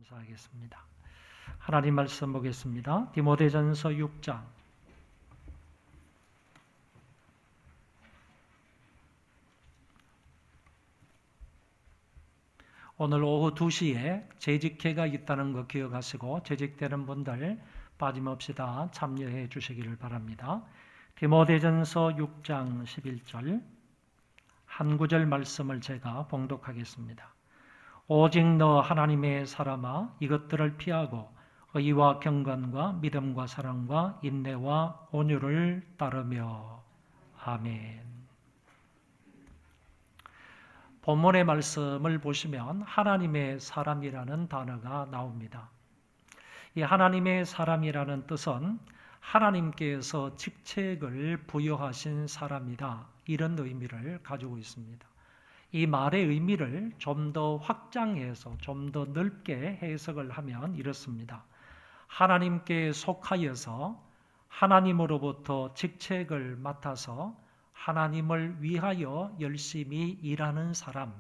감사하겠습니다. 하나님 말씀 보겠습니다. 디모데전서 6장. 오늘 오후 2시에 재직회가 있다는 거 기억하시고 재직되는 분들 빠짐없이 다 참여해 주시기를 바랍니다. 디모데전서 6장 11절 한 구절 말씀을 제가 봉독하겠습니다. 오직 너 하나님의 사람아 이것들을 피하고 의와 경건과 믿음과 사랑과 인내와 온유를 따르며. 아멘. 본문의 말씀을 보시면 하나님의 사람이라는 단어가 나옵니다. 이 하나님의 사람이라는 뜻은 하나님께서 직책을 부여하신 사람이다, 이런 의미를 가지고 있습니다. 이 말의 의미를 좀 더 확장해서 좀 더 넓게 해석을 하면 이렇습니다. 하나님께 속하여서 하나님으로부터 직책을 맡아서 하나님을 위하여 열심히 일하는 사람,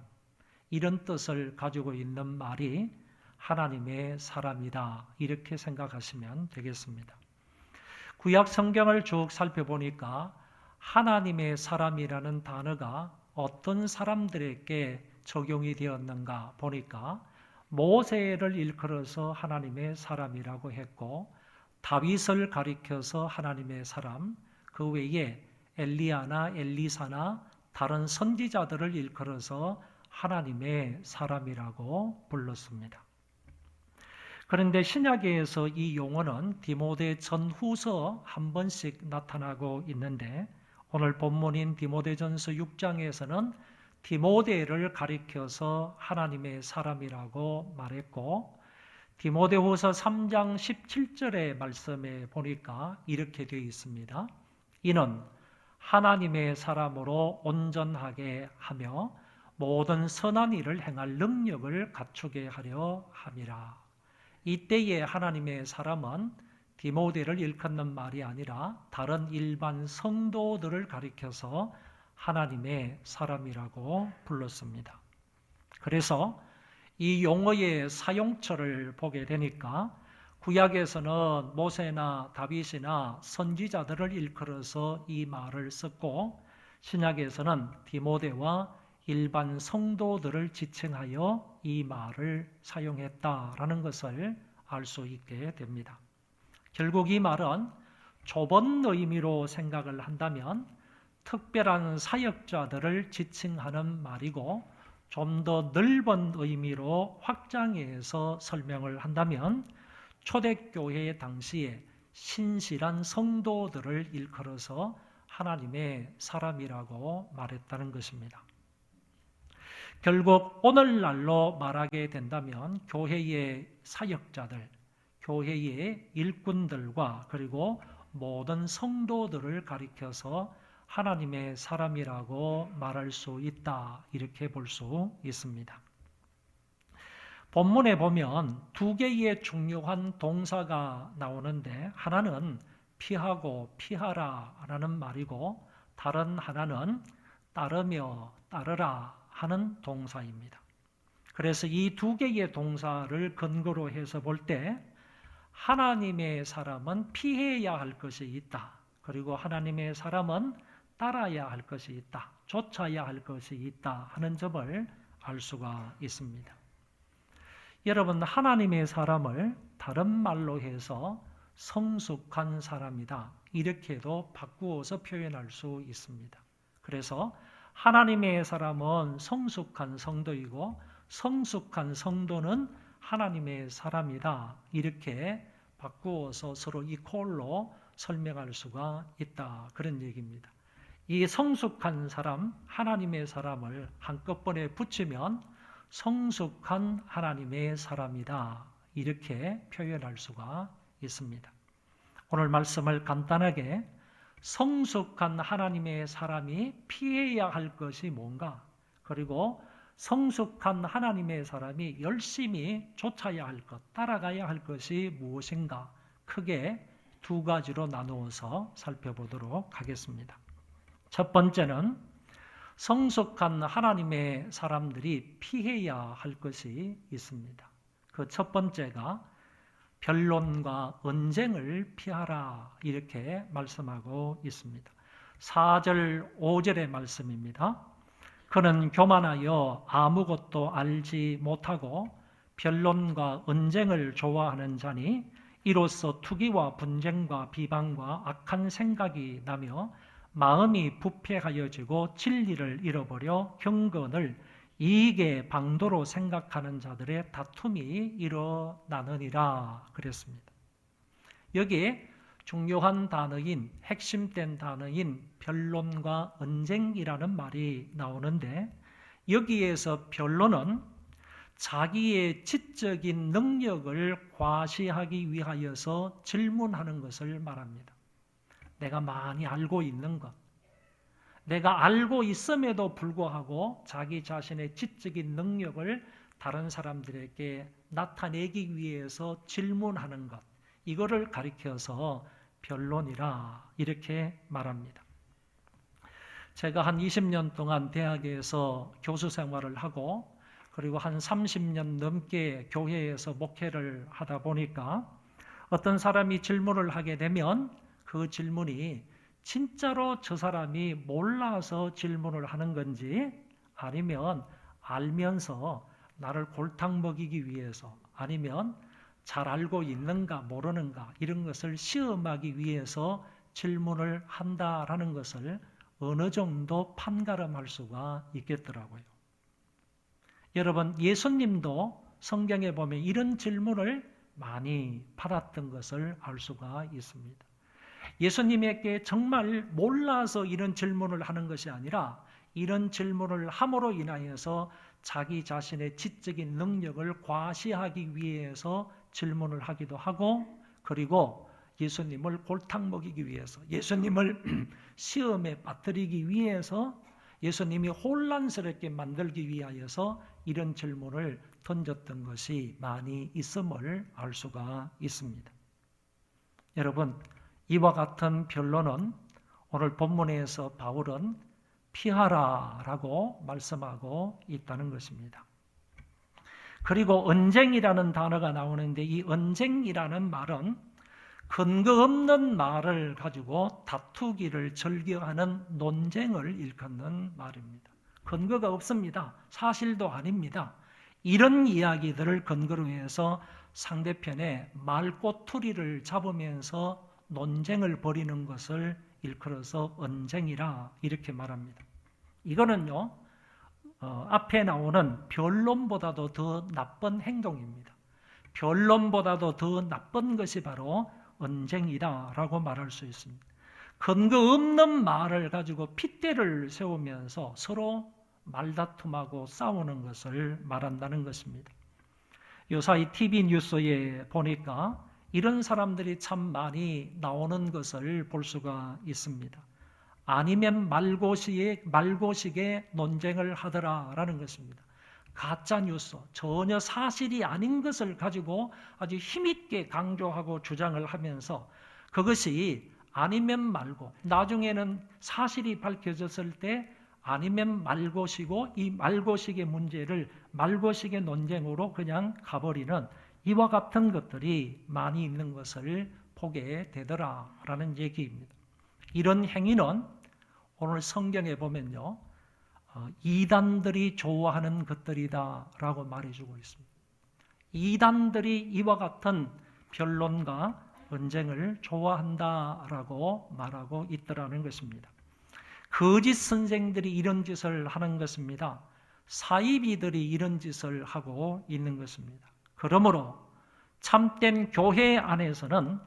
이런 뜻을 가지고 있는 말이 하나님의 사람이다, 이렇게 생각하시면 되겠습니다. 구약 성경을 쭉 살펴보니까 하나님의 사람이라는 단어가 어떤 사람들에게 적용이 되었는가 보니까 모세를 일컬어서 하나님의 사람이라고 했고, 다윗을 가리켜서 하나님의 사람, 그 외에 엘리야나 엘리사나 다른 선지자들을 일컬어서 하나님의 사람이라고 불렀습니다. 그런데 신약에서 이 용어는 디모데 전후서 한 번씩 나타나고 있는데, 오늘 본문인 디모데전서 6장에서는 디모데를 가리켜서 하나님의 사람이라고 말했고, 디모데후서 3장 17절의 말씀에 보니까 이렇게 되어 있습니다. 이는 하나님의 사람으로 온전하게 하며 모든 선한 일을 행할 능력을 갖추게 하려 함이라. 이때의 하나님의 사람은 디모데를 일컫는 말이 아니라 다른 일반 성도들을 가리켜서 하나님의 사람이라고 불렀습니다. 그래서 이 용어의 사용처를 보게 되니까 구약에서는 모세나 다윗이나 선지자들을 일컬어서 이 말을 썼고, 신약에서는 디모데와 일반 성도들을 지칭하여 이 말을 사용했다라는 것을 알 수 있게 됩니다. 결국 이 말은 좁은 의미로 생각을 한다면 특별한 사역자들을 지칭하는 말이고, 좀 더 넓은 의미로 확장해서 설명을 한다면 초대교회 당시에 신실한 성도들을 일컬어서 하나님의 사람이라고 말했다는 것입니다. 결국 오늘날로 말하게 된다면 교회의 사역자들, 교회의 일꾼들과 그리고 모든 성도들을 가리켜서 하나님의 사람이라고 말할 수 있다, 이렇게 볼 수 있습니다. 본문에 보면 두 개의 중요한 동사가 나오는데, 하나는 피하고 피하라 라는 말이고, 다른 하나는 따르며 따르라 하는 동사입니다. 그래서 이 두 개의 동사를 근거로 해서 볼 때 하나님의 사람은 피해야 할 것이 있다, 그리고 하나님의 사람은 따라야 할 것이 있다, 쫓아야 할 것이 있다 하는 점을 알 수가 있습니다. 여러분, 하나님의 사람을 다른 말로 해서 성숙한 사람이다, 이렇게도 바꾸어서 표현할 수 있습니다. 그래서 하나님의 사람은 성숙한 성도이고 성숙한 성도는 하나님의 사람이다, 이렇게 바꾸어서 서로 이퀄로 설명할 수가 있다, 그런 얘기입니다. 이 성숙한 사람, 하나님의 사람을 한꺼번에 붙이면 성숙한 하나님의 사람이다, 이렇게 표현할 수가 있습니다. 오늘 말씀을 간단하게 성숙한 하나님의 사람이 피해야 할 것이 뭔가, 그리고 성숙한 하나님의 사람이 열심히 쫓아야 할 것, 따라가야 할 것이 무엇인가, 크게 두 가지로 나누어서 살펴보도록 하겠습니다. 첫 번째는 성숙한 하나님의 사람들이 피해야 할 것이 있습니다. 그 첫 번째가 변론과 언쟁을 피하라 이렇게 말씀하고 있습니다. 4절 5절의 말씀입니다. 그는 교만하여 아무것도 알지 못하고 변론과 언쟁을 좋아하는 자니 이로써 투기와 분쟁과 비방과 악한 생각이 나며 마음이 부패하여지고 진리를 잃어버려 경건을 이익의 방도로 생각하는 자들의 다툼이 일어나느니라 그랬습니다. 여기에 중요한 단어인 핵심된 단어인 변론과 언쟁이라는 말이 나오는데 여기에서 변론은 자기의 지적인 능력을 과시하기 위하여서 질문하는 것을 말합니다. 내가 많이 알고 있는 것, 내가 알고 있음에도 불구하고 자기 자신의 지적인 능력을 다른 사람들에게 나타내기 위해서 질문하는 것, 이거를 가리켜서 변론이라 이렇게 말합니다. 제가 한 20년 동안 대학에서 교수 생활을 하고 그리고 한 30년 넘게 교회에서 목회를 하다 보니까 어떤 사람이 질문을 하게 되면 그 질문이 진짜로 저 사람이 몰라서 질문을 하는 건지 아니면 알면서 나를 골탕 먹이기 위해서 아니면 잘 알고 있는가 모르는가 이런 것을 시험하기 위해서 질문을 한다라는 것을 어느 정도 판가름할 수가 있겠더라고요. 여러분, 예수님도 성경에 보면 이런 질문을 많이 받았던 것을 알 수가 있습니다. 예수님에게 정말 몰라서 이런 질문을 하는 것이 아니라 이런 질문을 함으로 인하여서 자기 자신의 지적인 능력을 과시하기 위해서 질문을 하기도 하고 그리고 예수님을 골탕 먹이기 위해서 예수님을 시험에 빠뜨리기 위해서 예수님이 혼란스럽게 만들기 위하여서 이런 질문을 던졌던 것이 많이 있음을 알 수가 있습니다. 여러분, 이와 같은 변론은 오늘 본문에서 바울은 피하라라고 말씀하고 있다는 것입니다. 그리고 언쟁이라는 단어가 나오는데 이 언쟁이라는 말은 근거 없는 말을 가지고 다투기를 즐겨하는 논쟁을 일컫는 말입니다. 근거가 없습니다. 사실도 아닙니다. 이런 이야기들을 근거로 해서 상대편의 말꼬투리를 잡으면서 논쟁을 벌이는 것을 일컬어서 언쟁이라 이렇게 말합니다. 이거는요, 앞에 나오는 변론보다도 더 나쁜 행동입니다. 변론보다도 더 나쁜 것이 바로 언쟁이다라고 말할 수 있습니다. 근거 없는 말을 가지고 핏대를 세우면서 서로 말다툼하고 싸우는 것을 말한다는 것입니다. 요사이 TV 뉴스에 보니까 이런 사람들이 참 많이 나오는 것을 볼 수가 있습니다. 아니면 말고식의 논쟁을 하더라라는 것입니다. 가짜 뉴스, 전혀 사실이 아닌 것을 가지고 아주 힘있게 강조하고 주장을 하면서 그것이 아니면 말고 나중에는 사실이 밝혀졌을 때 아니면 말고시고 이 말고식의 문제를 말고식의 논쟁으로 그냥 가버리는 이와 같은 것들이 많이 있는 것을 보게 되더라라는 얘기입니다. 이런 행위는 오늘 성경에 보면요, 이단들이 좋아하는 것들이다라고 말해주고 있습니다. 이단들이 이와 같은 변론과 언쟁을 좋아한다라고 말하고 있더라는 것입니다. 거짓 선생들이 이런 짓을 하는 것입니다. 사이비들이 이런 짓을 하고 있는 것입니다. 그러므로 참된 교회 안에서는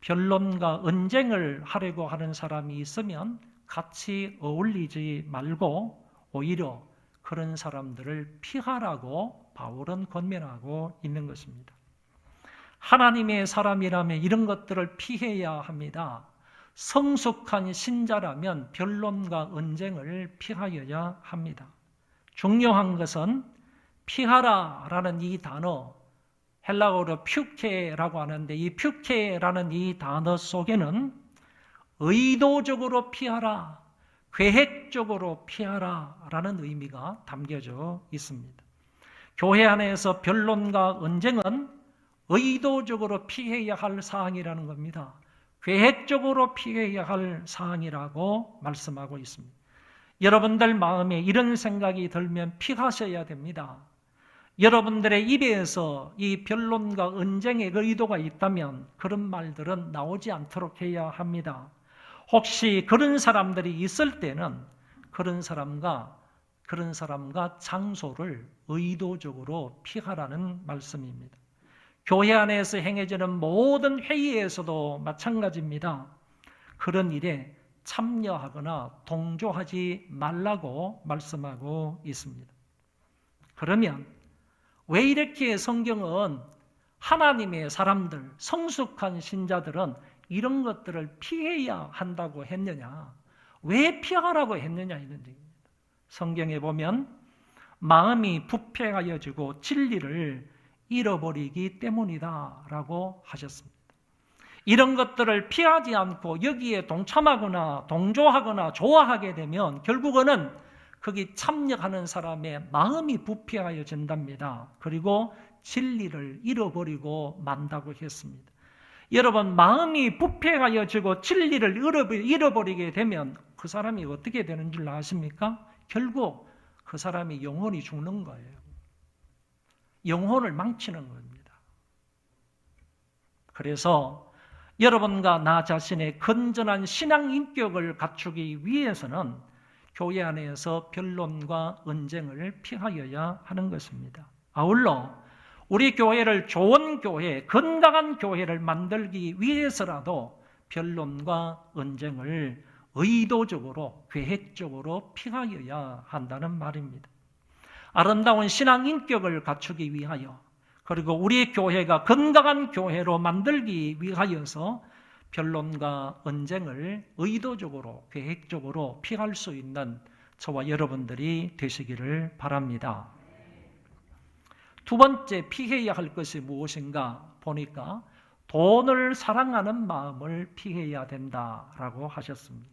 변론과 언쟁을 하려고 하는 사람이 있으면 같이 어울리지 말고 오히려 그런 사람들을 피하라고 바울은 권면하고 있는 것입니다. 하나님의 사람이라면 이런 것들을 피해야 합니다. 성숙한 신자라면 변론과 언쟁을 피하여야 합니다. 중요한 것은 피하라라는 이 단어, 헬라어로 퓨케라고 하는데 이 퓨케라는 이 단어 속에는 의도적으로 피하라, 계획적으로 피하라라는 의미가 담겨져 있습니다. 교회 안에서 변론과 언쟁은 의도적으로 피해야 할 사항이라는 겁니다. 계획적으로 피해야 할 사항이라고 말씀하고 있습니다. 여러분들 마음에 이런 생각이 들면 피하셔야 됩니다. 여러분들의 입에서 이 변론과 언쟁의 의도가 있다면 그런 말들은 나오지 않도록 해야 합니다. 혹시 그런 사람들이 있을 때는 그런 사람과 장소를 의도적으로 피하라는 말씀입니다. 교회 안에서 행해지는 모든 회의에서도 마찬가지입니다. 그런 일에 참여하거나 동조하지 말라고 말씀하고 있습니다. 그러면 왜 이렇게 성경은 하나님의 사람들, 성숙한 신자들은 이런 것들을 피해야 한다고 했느냐? 왜 피하라고 했느냐 이런 얘기입니다. 성경에 보면 마음이 부패하여지고 진리를 잃어버리기 때문이다 라고 하셨습니다. 이런 것들을 피하지 않고 여기에 동참하거나 동조하거나 좋아하게 되면 결국은 거기 참여하는 사람의 마음이 부패하여진답니다. 그리고 진리를 잃어버리고 만다고 했습니다. 여러분, 마음이 부패하여지고 진리를 잃어버리게 되면 그 사람이 어떻게 되는 줄 아십니까? 결국 그 사람이 영혼이 죽는 거예요. 영혼을 망치는 겁니다. 그래서 여러분과 나 자신의 건전한 신앙 인격을 갖추기 위해서는 교회 안에서 변론과 언쟁을 피하여야 하는 것입니다. 아울러 우리 교회를 좋은 교회, 건강한 교회를 만들기 위해서라도 변론과 언쟁을 의도적으로, 계획적으로 피하여야 한다는 말입니다. 아름다운 신앙 인격을 갖추기 위하여, 그리고 우리 교회가 건강한 교회로 만들기 위하여서 변론과 언쟁을 의도적으로, 계획적으로 피할 수 있는 저와 여러분들이 되시기를 바랍니다. 두 번째 피해야 할 것이 무엇인가 보니까 돈을 사랑하는 마음을 피해야 된다라고 하셨습니다.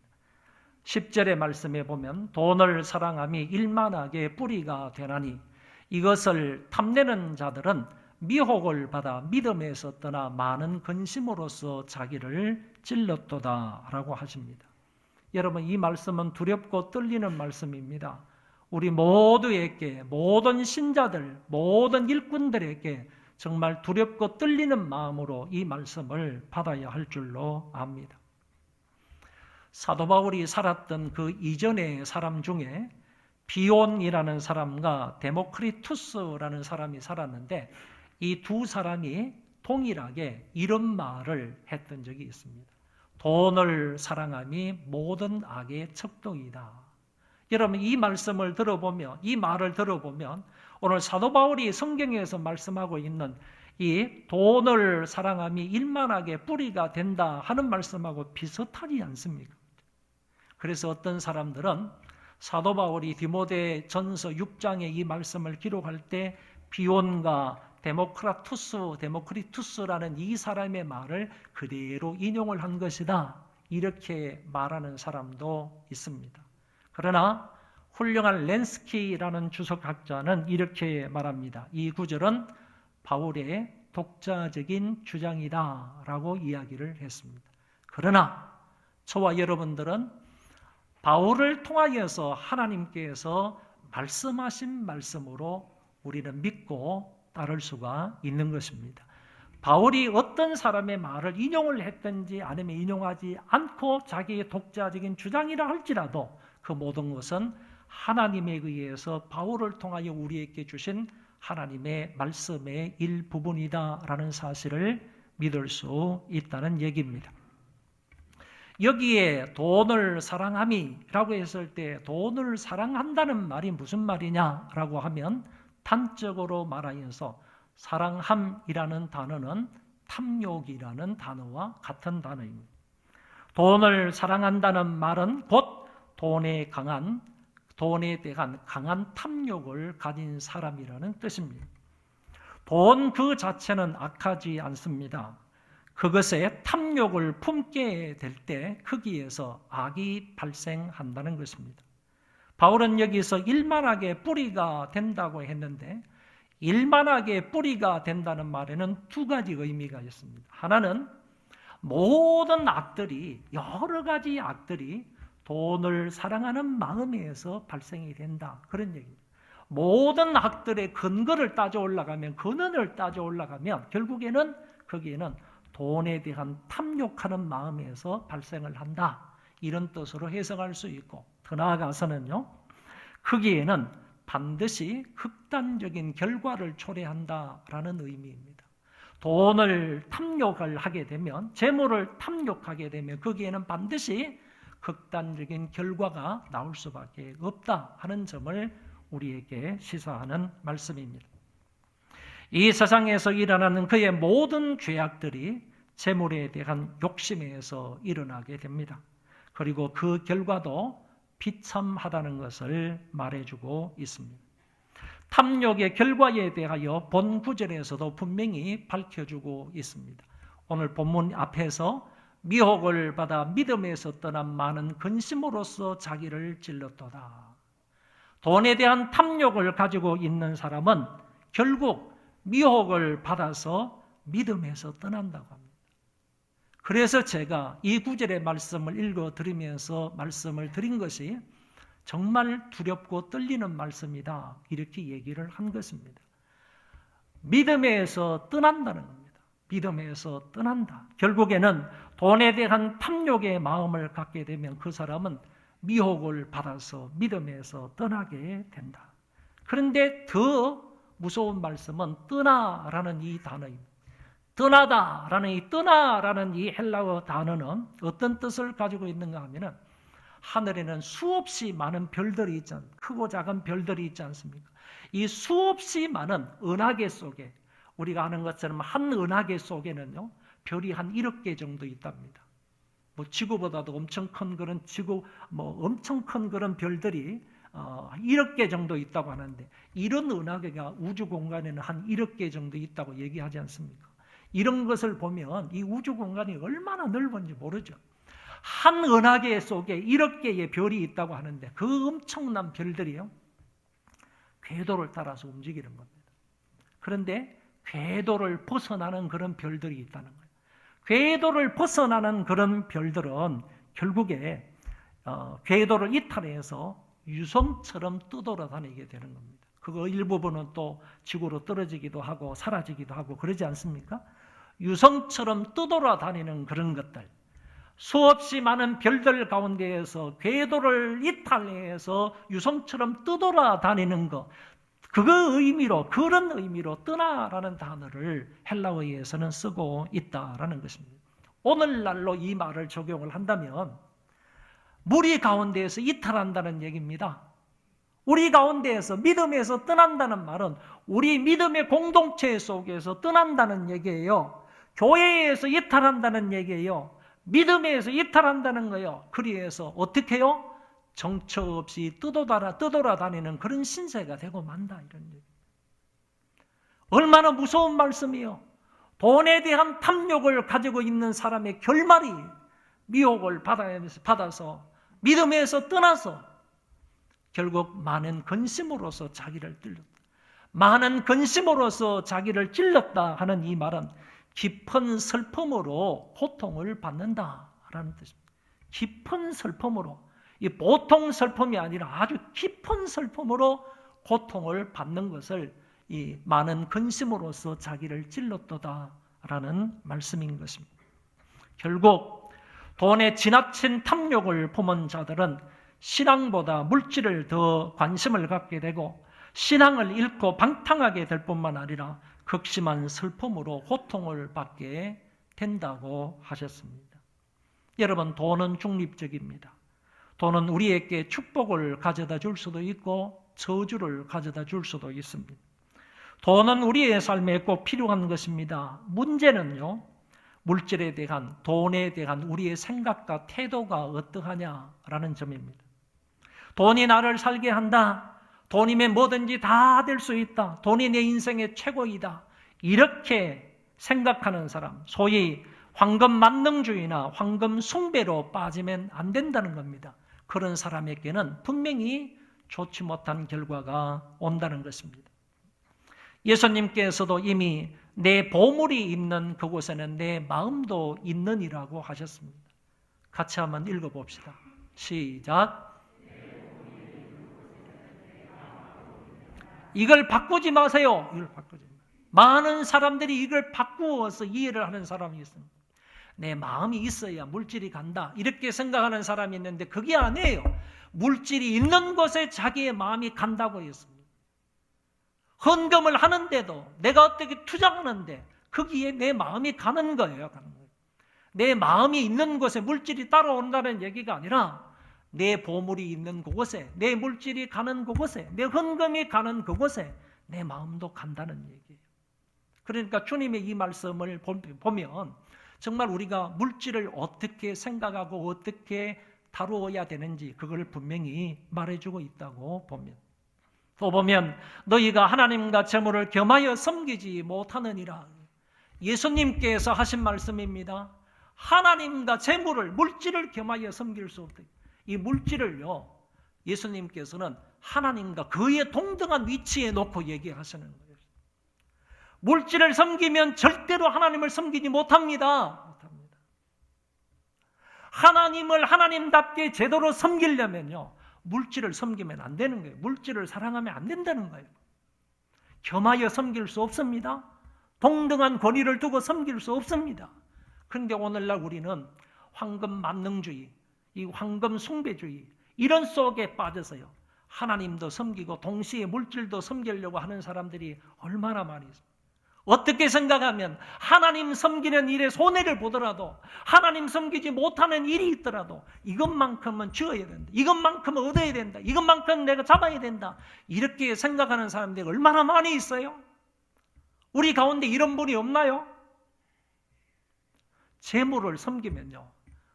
10절의 말씀에 보면 돈을 사랑함이 일만하게 뿌리가 되나니 이것을 탐내는 자들은 미혹을 받아 믿음에서 떠나 많은 근심으로써 자기를 찔렀도다 라고 하십니다. 여러분, 이 말씀은 두렵고 떨리는 말씀입니다. 우리 모두에게, 모든 신자들, 모든 일꾼들에게 정말 두렵고 떨리는 마음으로 이 말씀을 받아야 할 줄로 압니다. 사도 바울이 살았던 그 이전의 사람 중에 비온이라는 사람과 데모크리투스라는 사람이 살았는데 이 두 사람이 동일하게 이런 말을 했던 적이 있습니다. 돈을 사랑함이 모든 악의 척도이다. 여러분, 이 말씀을 들어보면, 이 말을 들어보면 오늘 사도 바울이 성경에서 말씀하고 있는 이 돈을 사랑함이 일만하게 뿌리가 된다 하는 말씀하고 비슷하지 않습니까? 그래서 어떤 사람들은 사도 바울이 디모데 전서 6장에 이 말씀을 기록할 때 비온과 데모크리투스라는 이 사람의 말을 그대로 인용을 한 것이다. 이렇게 말하는 사람도 있습니다. 그러나 훌륭한 렌스키라는 주석학자는 이렇게 말합니다. 이 구절은 바울의 독자적인 주장이다 라고 이야기를 했습니다. 그러나 저와 여러분들은 바울을 통하여서 하나님께서 말씀하신 말씀으로 우리는 믿고 따를 수가 있는 것입니다. 바울이 어떤 사람의 말을 인용을 했든지 아니면 인용하지 않고 자기의 독자적인 주장이라 할지라도 그 모든 것은 하나님에 의해서 바울을 통하여 우리에게 주신 하나님의 말씀의 일부분이다라는 사실을 믿을 수 있다는 얘기입니다. 여기에 돈을 사랑함이라고 했을 때 돈을 사랑한다는 말이 무슨 말이냐라고 하면 단적으로 말하여서 사랑함이라는 단어는 탐욕이라는 단어와 같은 단어입니다. 돈을 사랑한다는 말은 곧 돈에 대한 강한 탐욕을 가진 사람이라는 뜻입니다. 돈 그 자체는 악하지 않습니다. 그것에 탐욕을 품게 될 때 거기에서 악이 발생한다는 것입니다. 바울은 여기서 일만하게 뿌리가 된다고 했는데 일만하게 뿌리가 된다는 말에는 두 가지 의미가 있습니다. 하나는 모든 악들이, 여러 가지 악들이 돈을 사랑하는 마음에서 발생이 된다, 그런 얘기입니다. 모든 악들의 근거를 따져 올라가면, 근원을 따져 올라가면 결국에는 거기에는 돈에 대한 탐욕하는 마음에서 발생을 한다, 이런 뜻으로 해석할 수 있고, 더 나아가서는요, 거기에는 반드시 극단적인 결과를 초래한다라는 의미입니다. 돈을 탐욕을 하게 되면, 재물을 탐욕하게 되면 거기에는 반드시 극단적인 결과가 나올 수밖에 없다 하는 점을 우리에게 시사하는 말씀입니다. 이 세상에서 일어나는 그의 모든 죄악들이 재물에 대한 욕심에서 일어나게 됩니다. 그리고 그 결과도 비참하다는 것을 말해주고 있습니다. 탐욕의 결과에 대하여 본 구절에서도 분명히 밝혀주고 있습니다. 오늘 본문 앞에서 미혹을 받아 믿음에서 떠난 많은 근심으로써 자기를 찔렀도다. 돈에 대한 탐욕을 가지고 있는 사람은 결국 미혹을 받아서 믿음에서 떠난다고 합니다. 그래서 제가 이 구절의 말씀을 읽어드리면서 말씀을 드린 것이 정말 두렵고 떨리는 말씀이다, 이렇게 얘기를 한 것입니다. 믿음에서 떠난다는 겁니다. 믿음에서 떠난다. 결국에는 돈에 대한 탐욕의 마음을 갖게 되면 그 사람은 미혹을 받아서 믿음에서 떠나게 된다. 그런데 더 무서운 말씀은 떠나라는 이 단어입니다. 떠나다라는 이 떠나라는 이 헬라어 단어는 어떤 뜻을 가지고 있는가 하면은, 하늘에는 수없이 많은 별들이 있지 않습니까? 크고 작은 별들이 있지 않습니까? 이 수없이 많은 은하계 속에, 우리가 아는 것처럼 한 은하계 속에는요, 별이 한 1억 개 정도 있답니다. 지구보다도 엄청 큰 그런 엄청 큰 그런 별들이 1억 개 정도 있다고 하는데, 이런 은하계가 우주 공간에는 한 1억 개 정도 있다고 얘기하지 않습니까? 이런 것을 보면 이 우주 공간이 얼마나 넓은지 모르죠. 한 은하계 속에 1억 개의 별이 있다고 하는데, 그 엄청난 별들이요, 궤도를 따라서 움직이는 겁니다. 그런데 궤도를 벗어나는 그런 별들이 있다는 거예요. 궤도를 벗어나는 그런 별들은 결국에 궤도를 이탈해서 유성처럼 떠돌아다니게 되는 겁니다. 그거 일부분은 또 지구로 떨어지기도 하고 사라지기도 하고 그러지 않습니까? 유성처럼 떠돌아다니는 그런 것들, 수없이 많은 별들 가운데에서 궤도를 이탈해서 유성처럼 떠돌아다니는 것, 그런 의미로 떠나라는 단어를 헬라어에서는 쓰고 있다라는 것입니다. 오늘날로 이 말을 적용을 한다면 무리 가운데에서 이탈한다는 얘기입니다. 우리 가운데에서 믿음에서 떠난다는 말은 우리 믿음의 공동체 속에서 떠난다는 얘기예요. 교회에서 이탈한다는 얘기예요. 믿음에서 이탈한다는 거예요. 그리해서 어떻게 해요? 정처 없이 떠돌아다니는 그런 신세가 되고 만다, 이런 얘기. 얼마나 무서운 말씀이요. 돈에 대한 탐욕을 가지고 있는 사람의 결말이 미혹을 받아서 믿음에서 떠나서 결국 많은 근심으로서 자기를 찔렀다. 많은 근심으로서 자기를 찔렀다 하는 이 말은 깊은 슬픔으로 고통을 받는다라는 뜻입니다. 깊은 슬픔으로, 이 보통 슬픔이 아니라 아주 깊은 슬픔으로 고통을 받는 것을 이 많은 근심으로서 자기를 찔렀도다라는 말씀인 것입니다. 결국 돈에 지나친 탐욕을 품은 자들은 신앙보다 물질을 더 관심을 갖게 되고 신앙을 잃고 방탕하게 될 뿐만 아니라 극심한 슬픔으로 고통을 받게 된다고 하셨습니다. 여러분, 돈은 중립적입니다. 돈은 우리에게 축복을 가져다 줄 수도 있고 저주를 가져다 줄 수도 있습니다. 돈은 우리의 삶에 꼭 필요한 것입니다. 문제는요, 물질에 대한, 돈에 대한 우리의 생각과 태도가 어떠하냐라는 점입니다. 돈이 나를 살게 한다. 돈이면 뭐든지 다 될 수 있다. 돈이 내 인생의 최고이다. 이렇게 생각하는 사람, 소위 황금 만능주의나 황금 숭배로 빠지면 안 된다는 겁니다. 그런 사람에게는 분명히 좋지 못한 결과가 온다는 것입니다. 예수님께서도 이미 내 보물이 있는 그곳에는 내 마음도 있느니라고 하셨습니다. 같이 한번 읽어봅시다. 시작. 이걸 바꾸지 마세요. 이걸 바꾸지 마세요. 많은 사람들이 이걸 바꾸어서 이해를 하는 사람이 있습니다. 내 마음이 있어야 물질이 간다, 이렇게 생각하는 사람이 있는데 그게 아니에요. 물질이 있는 곳에 자기의 마음이 간다고 했습니다. 헌금을 하는데도 내가 어떻게 투자하는데 거기에 내 마음이 가는 거예요. 내 마음이 있는 곳에 물질이 따라온다는 얘기가 아니라 내 보물이 있는 그곳에, 내 물질이 가는 그곳에, 내 헌금이 가는 그곳에 내 마음도 간다는 얘기예요. 그러니까 주님의 이 말씀을 보면 정말 우리가 물질을 어떻게 생각하고 어떻게 다루어야 되는지 그걸 분명히 말해주고 있다고 봅니다. 또 보면 너희가 하나님과 재물을 겸하여 섬기지 못하느니라. 예수님께서 하신 말씀입니다. 하나님과 재물을, 물질을 겸하여 섬길 수 없다. 이 물질을요, 예수님께서는 하나님과 그의 동등한 위치에 놓고 얘기하시는 거예요. 물질을 섬기면 절대로 하나님을 섬기지 못합니다. 하나님을 하나님답게 제대로 섬기려면요, 물질을 섬기면 안 되는 거예요. 물질을 사랑하면 안 된다는 거예요. 겸하여 섬길 수 없습니다. 동등한 권위를 두고 섬길 수 없습니다. 그런데 오늘날 우리는 황금 만능주의, 이 황금 숭배주의, 이런 속에 빠져서요, 하나님도 섬기고 동시에 물질도 섬기려고 하는 사람들이 얼마나 많이 있습니다. 어떻게 생각하면 하나님 섬기는 일에 손해를 보더라도, 하나님 섬기지 못하는 일이 있더라도 이것만큼은 지어야 된다, 이것만큼은 얻어야 된다, 이것만큼은 내가 잡아야 된다, 이렇게 생각하는 사람들이 얼마나 많이 있어요? 우리 가운데 이런 분이 없나요? 재물을 섬기면요,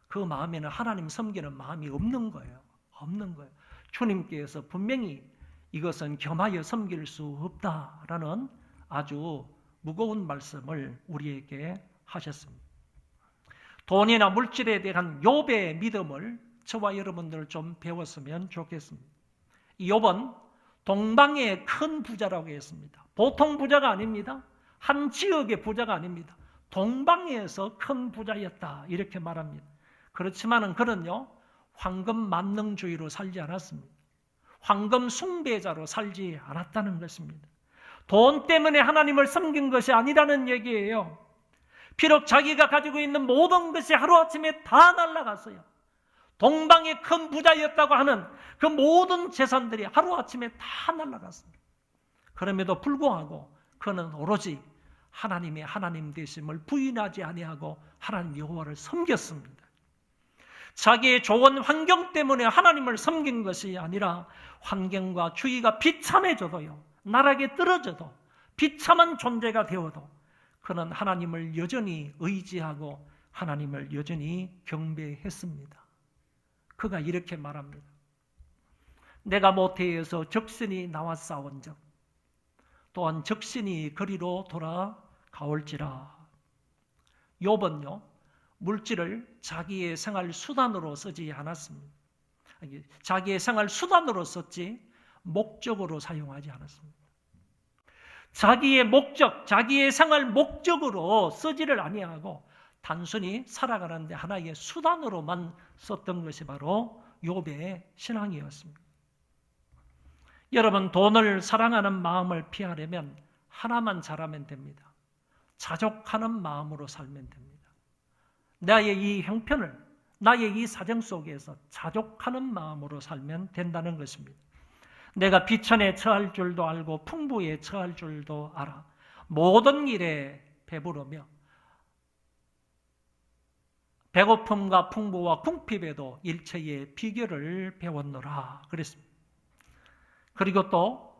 그 마음에는 하나님 섬기는 마음이 없는 거예요. 없는 거예요. 주님께서 분명히 이것은 겸하여 섬길 수 없다라는 아주 무거운 말씀을 우리에게 하셨습니다. 돈이나 물질에 대한 욥의 믿음을 저와 여러분들 좀 배웠으면 좋겠습니다. 이 욥은 동방의 큰 부자라고 했습니다. 보통 부자가 아닙니다. 한 지역의 부자가 아닙니다. 동방에서 큰 부자였다, 이렇게 말합니다. 그렇지만은 그는요, 황금 만능주의로 살지 않았습니다. 황금 숭배자로 살지 않았다는 것입니다. 돈 때문에 하나님을 섬긴 것이 아니라는 얘기예요. 비록 자기가 가지고 있는 모든 것이 하루아침에 다 날아갔어요. 동방의 큰 부자였다고 하는 그 모든 재산들이 하루아침에 다 날아갔습니다. 그럼에도 불구하고 그는 오로지 하나님의 하나님 되심을 부인하지 아니하고 하나님 여호와를 섬겼습니다. 자기의 좋은 환경 때문에 하나님을 섬긴 것이 아니라 환경과 주위가 비참해져도요, 나락에 떨어져도, 비참한 존재가 되어도 그는 하나님을 여전히 의지하고 하나님을 여전히 경배했습니다. 그가 이렇게 말합니다. 내가 모태에서 적신이 나와 싸운즉 또한 적신이 거리로 돌아가올지라. 욥은요, 물질을 자기의 생활 수단으로 쓰지 않았습니다. 자기의 생활 수단으로 썼지 목적으로 사용하지 않았습니다. 자기의 목적, 자기의 생활 목적으로 쓰지를 아니하고 단순히 살아가는데 하나의 수단으로만 썼던 것이 바로 욥의 신앙이었습니다. 여러분, 돈을 사랑하는 마음을 피하려면 하나만 잘하면 됩니다. 자족하는 마음으로 살면 됩니다. 나의 이 형편을, 나의 이 사정 속에서 자족하는 마음으로 살면 된다는 것입니다. 내가 비천에 처할 줄도 알고 풍부에 처할 줄도 알아. 모든 일에 배부르며 배고픔과 풍부와 궁핍에도 일체의 비결을 배웠노라 그랬습니다. 그리고 또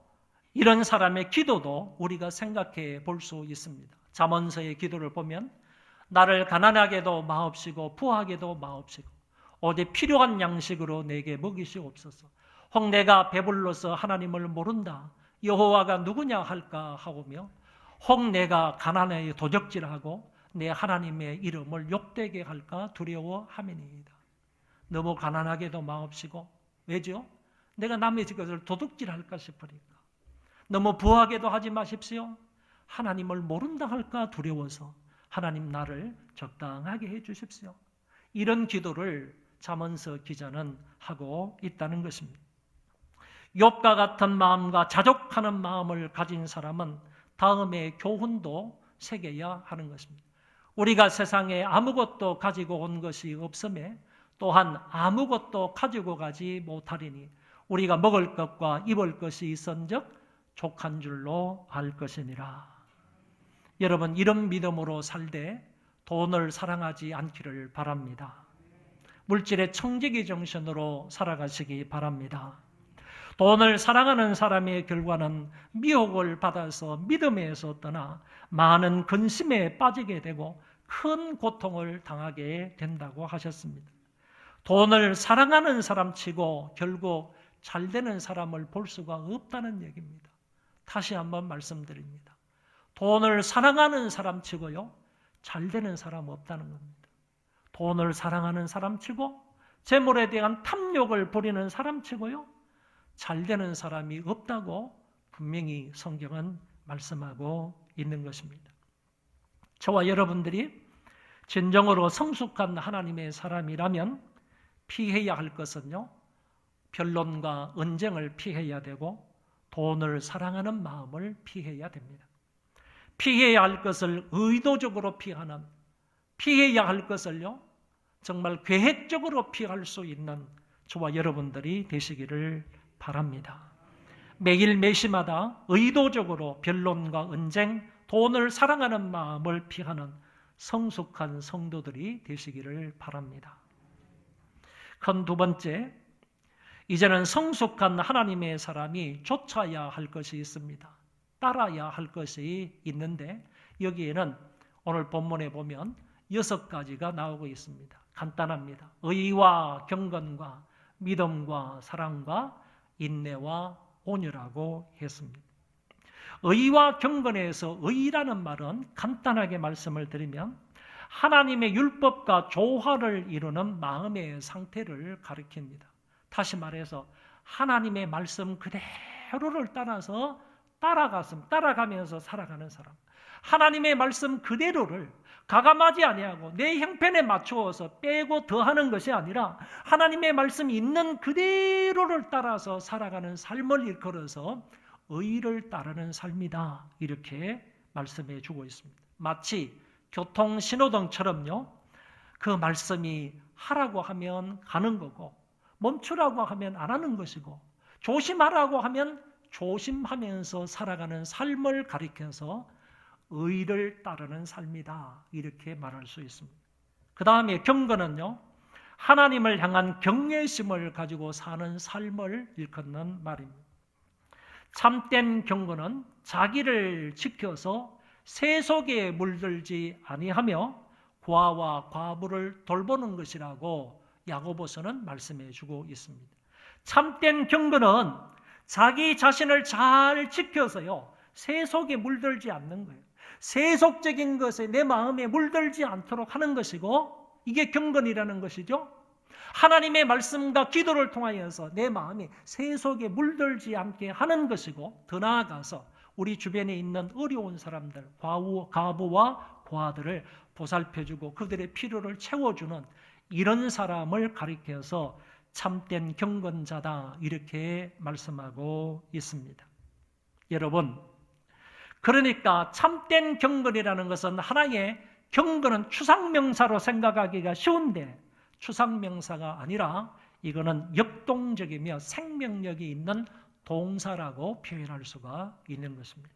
이런 사람의 기도도 우리가 생각해 볼 수 있습니다. 잠언서의 기도를 보면 나를 가난하게도 마옵시고 부하게도 마옵시고 오직 필요한 양식으로 내게 먹이시옵소서. 혹 내가 배불러서 하나님을 모른다 여호와가 누구냐 할까 하오며 혹 내가 가난하여 도적질하고 내 하나님의 이름을 욕되게 할까 두려워함이니이다. 너무 가난하게도 마옵시고, 왜죠? 내가 남의 것을 도둑질할까 싶으니까. 너무 부하게도 하지 마십시오. 하나님을 모른다 할까 두려워서 하나님 나를 적당하게 해 주십시오. 이런 기도를 잠언서 기자는 하고 있다는 것입니다. 욥과 같은 마음과 자족하는 마음을 가진 사람은 다음의 교훈도 새겨야 하는 것입니다. 우리가 세상에 아무것도 가지고 온 것이 없음에 또한 아무것도 가지고 가지 못하리니 우리가 먹을 것과 입을 것이 있은즉 족한 줄로 알 것이니라. 여러분, 이런 믿음으로 살되 돈을 사랑하지 않기를 바랍니다. 물질의 청지기 정신으로 살아가시기 바랍니다. 돈을 사랑하는 사람의 결과는 미혹을 받아서 믿음에서 떠나 많은 근심에 빠지게 되고 큰 고통을 당하게 된다고 하셨습니다. 돈을 사랑하는 사람치고 결국 잘 되는 사람을 볼 수가 없다는 얘기입니다. 다시 한번 말씀드립니다. 돈을 사랑하는 사람치고요, 잘 되는 사람 없다는 겁니다. 돈을 사랑하는 사람치고 재물에 대한 탐욕을 부리는 사람치고요, 잘 되는 사람이 없다고 분명히 성경은 말씀하고 있는 것입니다. 저와 여러분들이 진정으로 성숙한 하나님의 사람이라면 피해야 할 것은요, 변론과 언쟁을 피해야 되고 돈을 사랑하는 마음을 피해야 됩니다. 피해야 할 것을 의도적으로 피해야 할 것을요, 정말 계획적으로 피할 수 있는 저와 여러분들이 되시기를 바랍니다. 매일 매시마다 의도적으로 변론과 언쟁, 돈을 사랑하는 마음을 피하는 성숙한 성도들이 되시기를 바랍니다. 큰 두 번째, 이제는 성숙한 하나님의 사람이 좇아야 할 것이 있습니다. 따라야 할 것이 있는데 여기에는 오늘 본문에 보면 6가지가 나오고 있습니다. 간단합니다. 의와 경건과 믿음과 사랑과 인내와 온유라고 했습니다. 의와 경건에서 의라는 말은 간단하게 말씀을 드리면 하나님의 율법과 조화를 이루는 마음의 상태를 가리킵니다. 다시 말해서 하나님의 말씀 그대로를 따라가면서 살아가는 사람. 하나님의 말씀 그대로를 가감하지 아니하고 내 형편에 맞추어서 빼고 더하는 것이 아니라 하나님의 말씀이 있는 그대로를 따라서 살아가는 삶을 일컬어서 의를 따르는 삶이다. 이렇게 말씀해 주고 있습니다. 마치 교통신호등처럼요, 그 말씀이 하라고 하면 가는 거고 멈추라고 하면 안 하는 것이고 조심하라고 하면 조심하면서 살아가는 삶을 가리켜서 의를 따르는 삶이다. 이렇게 말할 수 있습니다. 그 다음에 경건은요, 하나님을 향한 경외심을 가지고 사는 삶을 일컫는 말입니다. 참된 경건은 자기를 지켜서 세속에 물들지 아니하며 고아와 과부를 돌보는 것이라고 야고보서는 말씀해 주고 있습니다. 참된 경건은 자기 자신을 잘 지켜서요, 세속에 물들지 않는 거예요. 세속적인 것에 내 마음에 물들지 않도록 하는 것이고, 이게 경건이라는 것이죠. 하나님의 말씀과 기도를 통하여서 내 마음이 세속에 물들지 않게 하는 것이고, 더 나아가서 우리 주변에 있는 어려운 사람들, 과부와 고아들을 보살펴주고 그들의 필요를 채워주는 이런 사람을 가리켜서 참된 경건자다, 이렇게 말씀하고 있습니다. 여러분, 그러니까 참된 경건이라는 것은 하나의 경건은 추상명사로 생각하기가 쉬운데 추상명사가 아니라 이거는 역동적이며 생명력이 있는 동사라고 표현할 수가 있는 것입니다.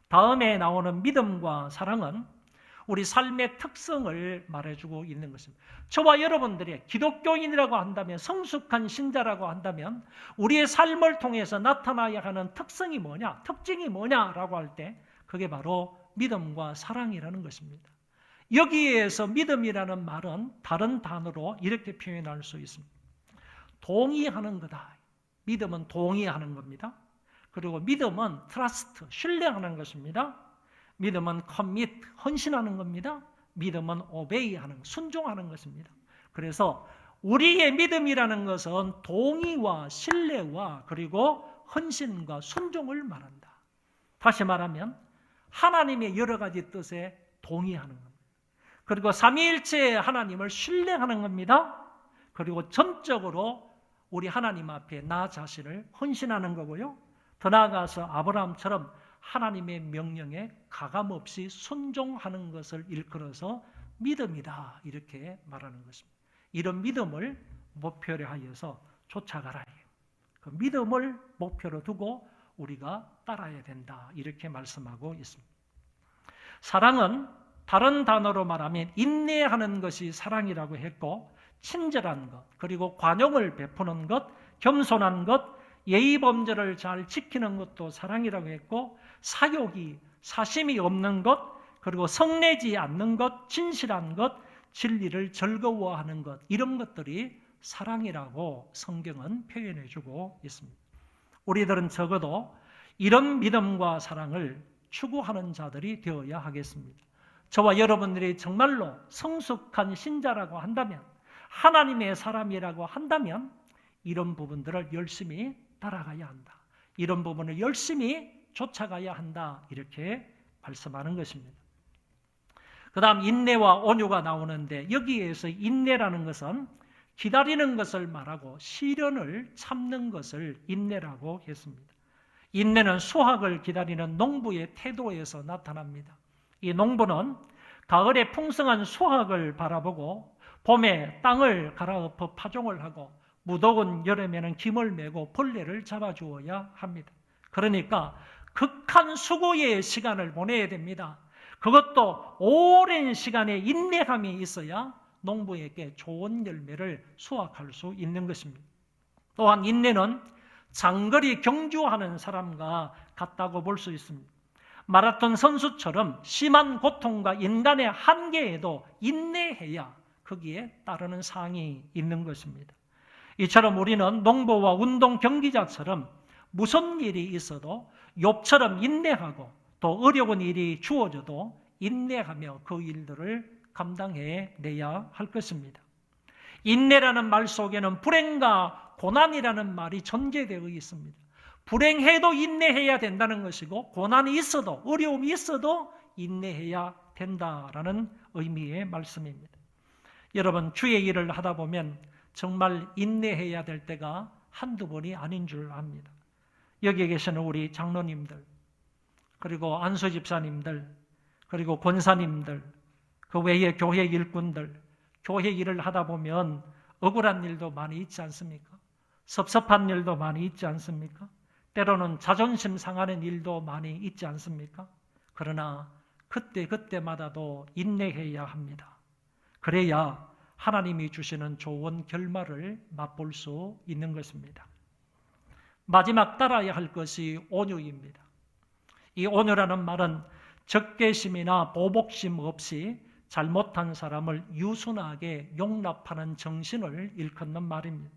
다음에 나오는 믿음과 사랑은 우리 삶의 특성을 말해주고 있는 것입니다. 저와 여러분들이 기독교인이라고 한다면, 성숙한 신자라고 한다면 우리의 삶을 통해서 나타나야 하는 특성이 뭐냐, 특징이 뭐냐라고 할 때 그게 바로 믿음과 사랑이라는 것입니다. 여기에서 믿음이라는 말은 다른 단어로 이렇게 표현할 수 있습니다. 동의하는 거다. 믿음은 동의하는 겁니다. 그리고 믿음은 trust, 신뢰하는 것입니다. 믿음은 commit, 헌신하는 겁니다. 믿음은 obey하는, 순종하는 것입니다. 그래서 우리의 믿음이라는 것은 동의와 신뢰와 그리고 헌신과 순종을 말한다. 다시 말하면 하나님의 여러 가지 뜻에 동의하는 겁니다. 그리고 삼위일체의 하나님을 신뢰하는 겁니다. 그리고 전적으로 우리 하나님 앞에 나 자신을 헌신하는 거고요. 더 나아가서 아브라함처럼 하나님의 명령에 가감없이 순종하는 것을 일컬어서 믿음이다, 이렇게 말하는 것입니다. 이런 믿음을 목표로 하여서 쫓아가라. 그 믿음을 목표로 두고 우리가 따라야 된다, 이렇게 말씀하고 있습니다. 사랑은 다른 단어로 말하면 인내하는 것이 사랑이라고 했고, 친절한 것, 그리고 관용을 베푸는 것, 겸손한 것, 예의 범절을 잘 지키는 것도 사랑이라고 했고, 사욕이, 사심이 없는 것, 그리고 성내지 않는 것, 진실한 것, 진리를 즐거워하는 것, 이런 것들이 사랑이라고 성경은 표현해주고 있습니다. 우리들은 적어도 이런 믿음과 사랑을 추구하는 자들이 되어야 하겠습니다. 저와 여러분들이 정말로 성숙한 신자라고 한다면, 하나님의 사람이라고 한다면 이런 부분들을 열심히 따라가야 한다. 이런 부분을 열심히 쫓아가야 한다. 이렇게 말씀하는 것입니다. 그 다음 인내와 온유가 나오는데, 여기에서 인내라는 것은 기다리는 것을 말하고 시련을 참는 것을 인내라고 했습니다. 인내는 수확을 기다리는 농부의 태도에서 나타납니다. 이 농부는 가을에 풍성한 수확을 바라보고 봄에 땅을 갈아엎어 파종을 하고 무더운 여름에는 김을 메고 벌레를 잡아주어야 합니다. 그러니까 극한 수고의 시간을 보내야 됩니다. 그것도 오랜 시간의 인내함이 있어야 농부에게 좋은 열매를 수확할 수 있는 것입니다. 또한 인내는 장거리 경주하는 사람과 같다고 볼 수 있습니다. 마라톤 선수처럼 심한 고통과 인간의 한계에도 인내해야 거기에 따르는 상이 있는 것입니다. 이처럼 우리는 농부와 운동 경기자처럼 무슨 일이 있어도 욥처럼 인내하고, 또 어려운 일이 주어져도 인내하며 그 일들을 감당해내야 할 것입니다. 인내라는 말 속에는 불행과 고난이라는 말이 전제되어 있습니다. 불행해도 인내해야 된다는 것이고, 고난이 있어도, 어려움이 있어도 인내해야 된다라는 의미의 말씀입니다. 여러분, 주의 일을 하다 보면 정말 인내해야 될 때가 한두 번이 아닌 줄 압니다. 여기에 계시는 우리 장로님들, 그리고 안수 집사님들, 그리고 권사님들, 그 외에 교회 일꾼들, 교회 일을 하다 보면 억울한 일도 많이 있지 않습니까? 섭섭한 일도 많이 있지 않습니까? 때로는 자존심 상하는 일도 많이 있지 않습니까? 그러나 그때마다도 인내해야 합니다. 그래야 하나님이 주시는 좋은 결말을 맛볼 수 있는 것입니다. 마지막 따라야 할 것이 온유입니다. 이 온유라는 말은 적개심이나 보복심 없이 잘못한 사람을 유순하게 용납하는 정신을 일컫는 말입니다.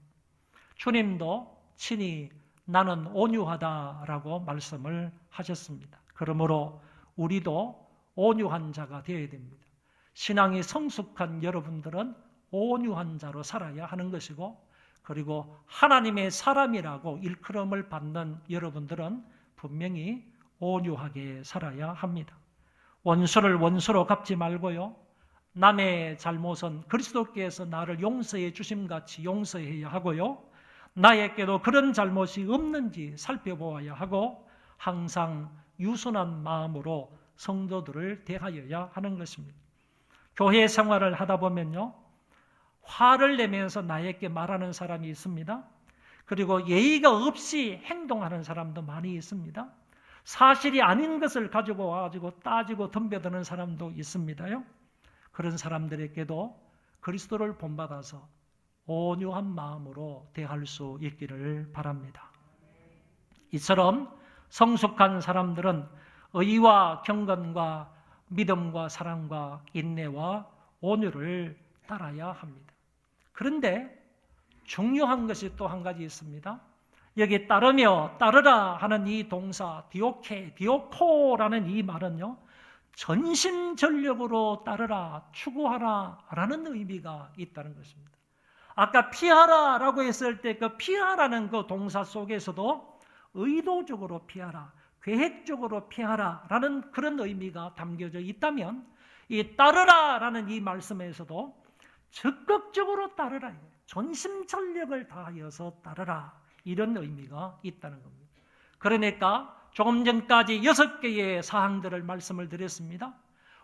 주님도 친히 나는 온유하다라고 말씀을 하셨습니다. 그러므로 우리도 온유한 자가 되어야 됩니다. 신앙이 성숙한 여러분들은 온유한 자로 살아야 하는 것이고, 그리고 하나님의 사람이라고 일컬음을 받는 여러분들은 분명히 온유하게 살아야 합니다. 원수를 원수로 갚지 말고요, 남의 잘못은 그리스도께서 나를 용서해 주심같이 용서해야 하고요, 나에게도 그런 잘못이 없는지 살펴보아야 하고, 항상 유순한 마음으로 성도들을 대하여야 하는 것입니다. 교회 생활을 하다 보면요, 화를 내면서 나에게 말하는 사람이 있습니다. 그리고 예의가 없이 행동하는 사람도 많이 있습니다. 사실이 아닌 것을 가지고 와가지고 따지고 덤벼드는 사람도 있습니다요. 그런 사람들에게도 그리스도를 본받아서 온유한 마음으로 대할 수 있기를 바랍니다. 이처럼 성숙한 사람들은 의와 경건과 믿음과 사랑과 인내와 온유를 따라야 합니다. 그런데 중요한 것이 또 한 가지 있습니다. 여기 따르며 따르라 하는 이 동사 디오코라는 이 말은요, 전심전력으로 따르라, 추구하라 라는 의미가 있다는 것입니다. 아까 피하라라고 했을 때 그 피하라는 그 동사 속에서도 의도적으로 피하라, 계획적으로 피하라 라는 그런 의미가 담겨져 있다면 이 따르라라는 이 말씀에서도 적극적으로 따르라, 전심전력을 다하여서 따르라, 이런 의미가 있다는 겁니다. 그러니까 조금 전까지 6개의 사항들을 말씀을 드렸습니다.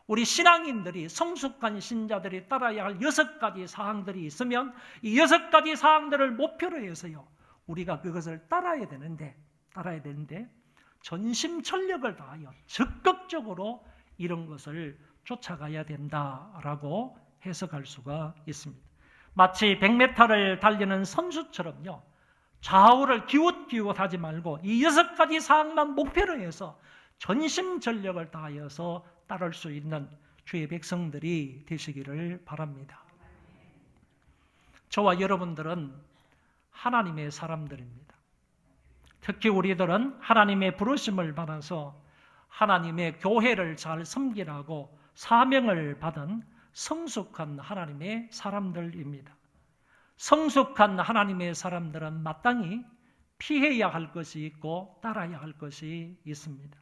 우리 신앙인들이, 성숙한 신자들이 따라야 할 6가지 사항들이 있으면 이 6가지 사항들을 목표로 해서요, 우리가 그것을 따라야 되는데 전심전력을 다하여 적극적으로 이런 것을 쫓아가야 된다라고 해석할 수가 있습니다. 마치 100m를 달리는 선수처럼요, 좌우를 기웃기웃하지 말고 이 6가지 사항만 목표로 해서 전심전력을 다하여서 따를 수 있는 주의 백성들이 되시기를 바랍니다. 저와 여러분들은 하나님의 사람들입니다. 특히 우리들은 하나님의 부르심을 받아서 하나님의 교회를 잘 섬기라고 사명을 받은 성숙한 하나님의 사람들입니다. 성숙한 하나님의 사람들은 마땅히 피해야 할 것이 있고 따라야 할 것이 있습니다.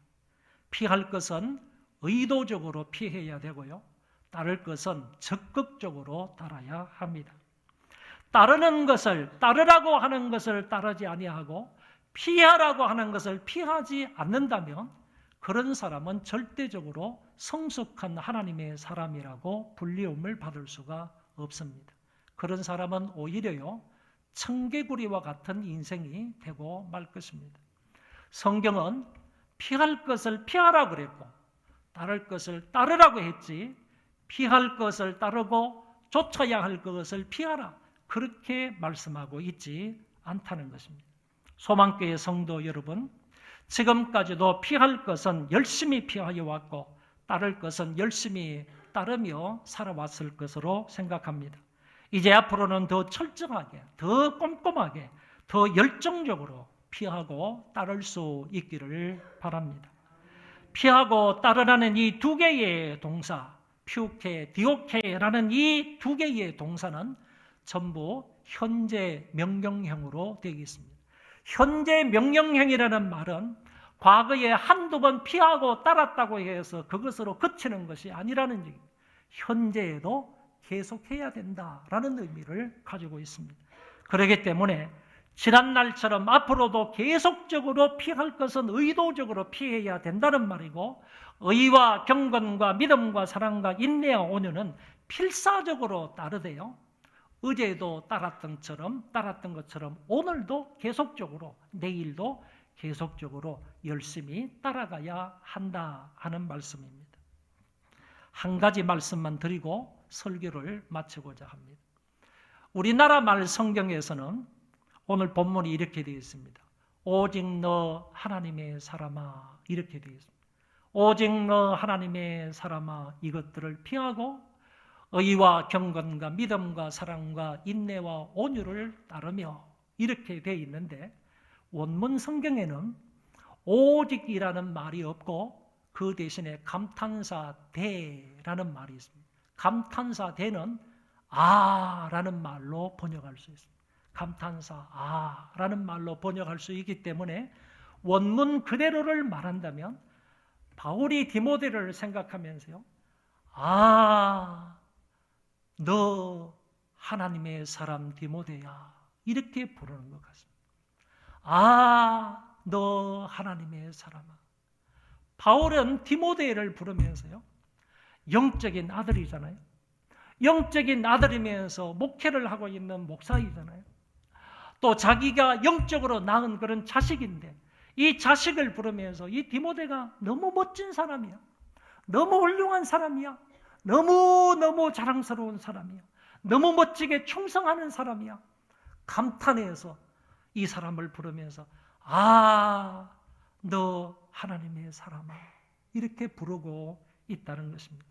피할 것은 의도적으로 피해야 되고요, 따를 것은 적극적으로 따라야 합니다. 따르는 것을, 따르라고 하는 것을 따르지 아니하고 피하라고 하는 것을 피하지 않는다면 그런 사람은 절대적으로 성숙한 하나님의 사람이라고 불리움을 받을 수가 없습니다. 그런 사람은 오히려요, 청개구리와 같은 인생이 되고 말 것입니다. 성경은 피할 것을 피하라고 그랬고 따를 것을 따르라고 했지, 피할 것을 따르고 쫓아야 할 것을 피하라, 그렇게 말씀하고 있지 않다는 것입니다. 소망교회 성도 여러분, 지금까지도 피할 것은 열심히 피하여 왔고 따를 것은 열심히 따르며 살아왔을 것으로 생각합니다. 이제 앞으로는 더 철저하게, 더 꼼꼼하게, 더 열정적으로 피하고 따를 수 있기를 바랍니다. 피하고 따르라는 이 2개의 동사, 퓨케, 디오케라는 이 2개의 동사는 전부 현재 명령형으로 되어 있습니다. 현재 명령형이라는 말은 과거에 한두 번 피하고 따랐다고 해서 그것으로 그치는 것이 아니라는 얘기입니다. 현재에도 계속해야 된다라는 의미를 가지고 있습니다. 그렇기 때문에 지난날처럼 앞으로도 계속적으로 피할 것은 의도적으로 피해야 된다는 말이고, 의와 경건과 믿음과 사랑과 인내와 온유는 필사적으로 따르되요, 어제도 따랐던 것처럼 오늘도 계속적으로, 내일도 계속적으로 열심히 따라가야 한다 하는 말씀입니다. 한 가지 말씀만 드리고 설교를 마치고자 합니다. 우리나라 말 성경에서는 오늘 본문이 이렇게 되어 있습니다. 오직 너 하나님의 사람아, 이렇게 되어 있습니다. 오직 너 하나님의 사람아, 이것들을 피하고 의와 경건과 믿음과 사랑과 인내와 온유를 따르며, 이렇게 되어 있는데 원문 성경에는 오직이라는 말이 없고 그 대신에 감탄사 대라는 말이 있습니다. 감탄사 대는 아라는 말로 번역할 수 있습니다. 감탄사 아라는 말로 번역할 수 있기 때문에 원문 그대로를 말한다면 바울이 디모데를 생각하면서요, 너 하나님의 사람 디모데야, 이렇게 부르는 것 같습니다. 너 하나님의 사람아. 바울은 디모데를 부르면서요, 영적인 아들이잖아요. 영적인 아들이면서 목회를 하고 있는 목사이잖아요. 또 자기가 영적으로 낳은 그런 자식인데 이 자식을 부르면서 이 디모데가 너무 멋진 사람이야, 너무 훌륭한 사람이야, 너무너무 자랑스러운 사람이야, 너무 멋지게 충성하는 사람이야, 감탄해서 이 사람을 부르면서 너 하나님의 사람아, 이렇게 부르고 있다는 것입니다.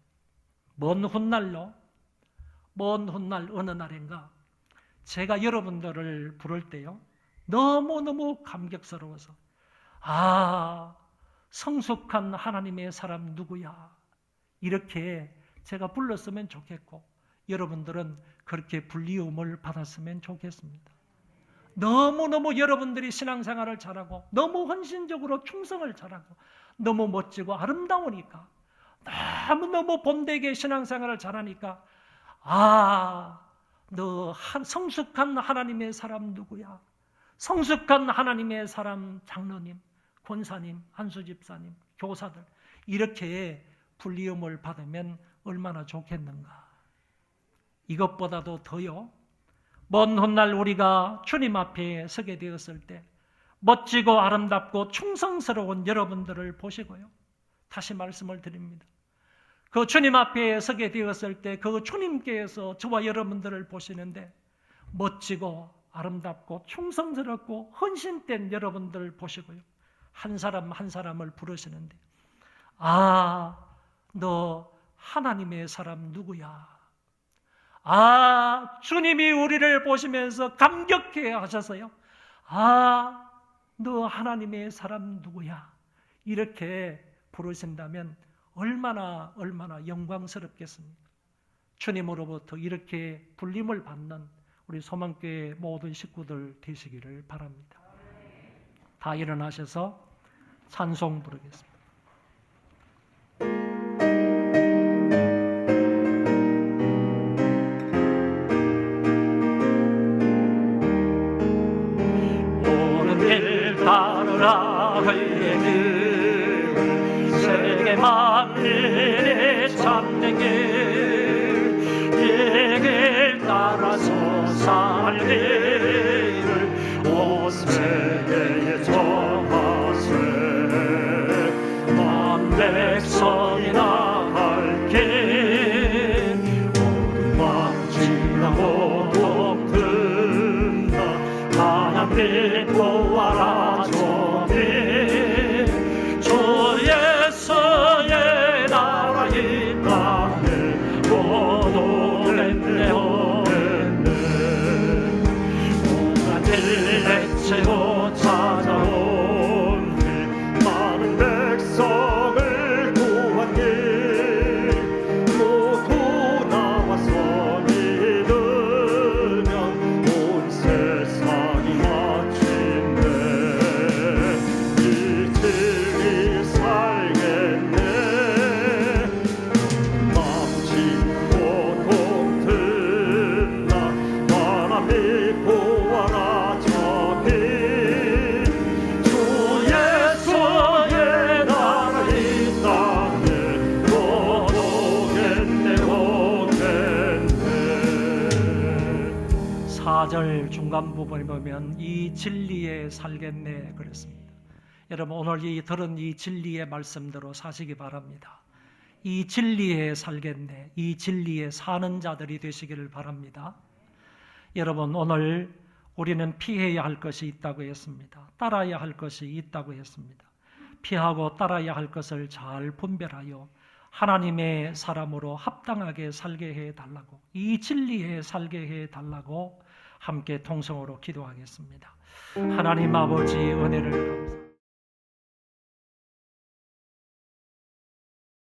먼 훗날 어느 날인가 제가 여러분들을 부를 때요, 너무너무 감격스러워서 성숙한 하나님의 사람 누구야, 이렇게 제가 불렀으면 좋겠고 여러분들은 그렇게 불리움을 받았으면 좋겠습니다. 너무너무 여러분들이 신앙생활을 잘하고 너무 헌신적으로 충성을 잘하고 너무 멋지고 아름다우니까, 너무너무 본되게 신앙생활을 잘하니까, 너 성숙한 하나님의 사람 누구야? 성숙한 하나님의 사람 장로님, 권사님, 한수집사님, 교사들, 이렇게 불리움을 받으면 얼마나 좋겠는가. 이것보다도 더요, 먼 훗날 우리가 주님 앞에 서게 되었을 때 멋지고 아름답고 충성스러운 여러분들을 보시고요, 다시 말씀을 드립니다. 그 주님 앞에 서게 되었을 때 그 주님께서 저와 여러분들을 보시는데 멋지고 아름답고 충성스럽고 헌신된 여러분들을 보시고요, 한 사람 한 사람을 부르시는데, 너 하나님의 사람 누구야? 주님이 우리를 보시면서 감격해 하셔서요, 너 하나님의 사람 누구야? 이렇게 부르신다면 얼마나 영광스럽겠습니까? 주님으로부터 이렇게 불림을 받는 우리 소망교회 모든 식구들 되시기를 바랍니다. 다 일어나셔서 찬송 부르겠습니다. 오는 길 따르라 그의 길, 세계 만민의 참된 길, 이 길 따라서 살기를 온 세계에 전하세. 만 백성이 나갈 길, 모든 밤 지나고 동든다. 하나님 믿고 와라 저기, 주 예수의 나라 이 땅에 모두 오겠네 오겠네. 온갖 길 내치고 찾아온 길, 많은 백성을 구한 길, 모두 나와서 믿으면 온 세상이 마침내 이 진리 살겠네. 마음 짓고 동든다. 하나 믿고 와라 저기, 주 예수의 나라 이 땅에 곧 오겠네 오겠네. 4절 중간 부분에 보면 이 진리에 살겠네 그랬습니다. 여러분, 오늘 이 들은 이 진리의 말씀대로 사시기 바랍니다. 이 진리에 살겠네, 이 진리에 사는 자들이 되시기를 바랍니다. 여러분, 오늘 우리는 피해야 할 것이 있다고 했습니다. 따라야 할 것이 있다고 했습니다. 피하고 따라야 할 것을 잘 분별하여 하나님의 사람으로 합당하게 살게 해달라고, 이 진리에 살게 해달라고 함께 통성으로 기도하겠습니다. 하나님 아버지, 은혜를 감사합니다.